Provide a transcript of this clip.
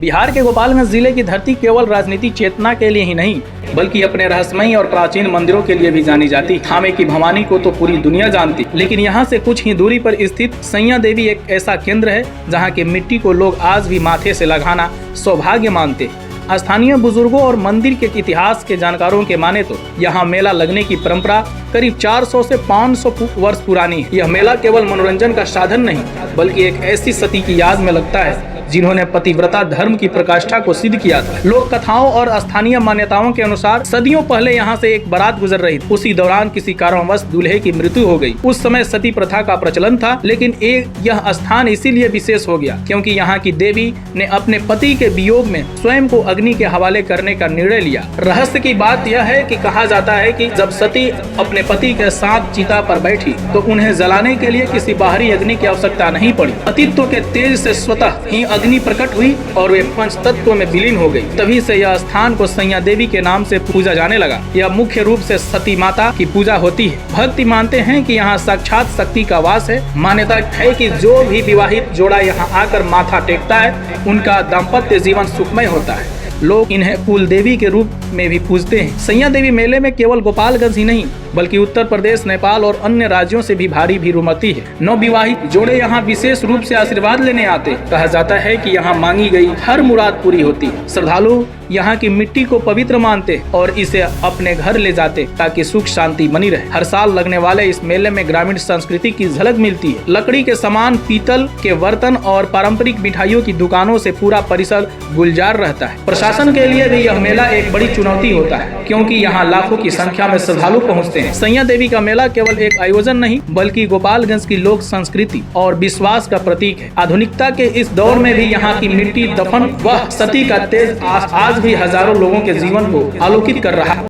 बिहार के गोपालगंज जिले की धरती केवल राजनीतिक चेतना के लिए ही नहीं बल्कि अपने रहस्यमयी और प्राचीन मंदिरों के लिए भी जानी जाती। थामे की भवानी को तो पूरी दुनिया जानती, लेकिन यहाँ से कुछ ही दूरी पर स्थित सैया देवी एक ऐसा केंद्र है जहाँ की मिट्टी को लोग आज भी माथे से लगाना सौभाग्य मानते। स्थानीय बुजुर्गों और मंदिर के इतिहास के जानकारों के माने तो यहाँ मेला लगने की परंपरा करीब 400 से 500 वर्ष पुरानी है। यह मेला केवल मनोरंजन का साधन नहीं बल्कि एक ऐसी सती की याद में लगता है जिन्होंने पतिव्रता धर्म की प्रकाष्ठा को सिद्ध किया था। लोक कथाओं और स्थानीय मान्यताओं के अनुसार सदियों पहले यहाँ से एक बारात गुजर रही थी। उसी दौरान किसी कारणवश दूल्हे की मृत्यु हो गई। उस समय सती प्रथा का प्रचलन था, लेकिन यह स्थान इसीलिए विशेष हो गया क्योंकि यहाँ की देवी ने अपने पति के वियोग में स्वयं को अग्नि के हवाले करने का निर्णय लिया। रहस्य की बात यह है कि कहा जाता है कि जब सती अपने पति के साथ चिता पर बैठी तो उन्हें जलाने के लिए किसी बाहरी अग्नि की आवश्यकता नहीं पड़ी। पतित्व के तेज से स्वतः ही अग्नि प्रकट हुई और वे पंच तत्व में विलीन हो गई। तभी से यह स्थान को सैया देवी के नाम से पूजा जाने लगा। यह मुख्य रूप से सती माता की पूजा होती है। भक्ति मानते हैं कि यहाँ साक्षात शक्ति का वास है। मान्यता है कि जो भी विवाहित जोड़ा यहाँ आकर माथा टेकता है उनका दाम्पत्य जीवन सुखमय होता है। लोग इन्हें कुल देवी के रूप में भी पूजते हैं। सैया देवी मेले में केवल गोपालगंज ही नहीं बल्कि उत्तर प्रदेश, नेपाल और अन्य राज्यों से भी भारी भीड़ उमड़ती है। नवविवाहित जोड़े यहाँ विशेष रूप से आशीर्वाद लेने आते। कहा जाता है कि यहाँ मांगी गई हर मुराद पूरी होती है। श्रद्धालु यहाँ की मिट्टी को पवित्र मानते और इसे अपने घर ले जाते ताकि सुख शांति बनी रहे। हर साल लगने वाले इस मेले में ग्रामीण संस्कृति की झलक मिलती है। लकड़ी के सामान, पीतल के बर्तन और पारंपरिक मिठाइयों की दुकानों से पूरा परिसर गुलजार रहता है। प्रशासन के लिए भी यह मेला एक बड़ी चुनौती होता है क्योंकि यहाँ लाखों की संख्या में श्रद्धालु पहुँचते हैं। सैया देवी का मेला केवल एक आयोजन नहीं बल्कि गोपालगंज की लोक संस्कृति और विश्वास का प्रतीक है। आधुनिकता के इस दौर में भी यहाँ की मिट्टी, दफन व सती का तेज आज भी हजारों लोगों के जीवन को आलोकित कर रहा है।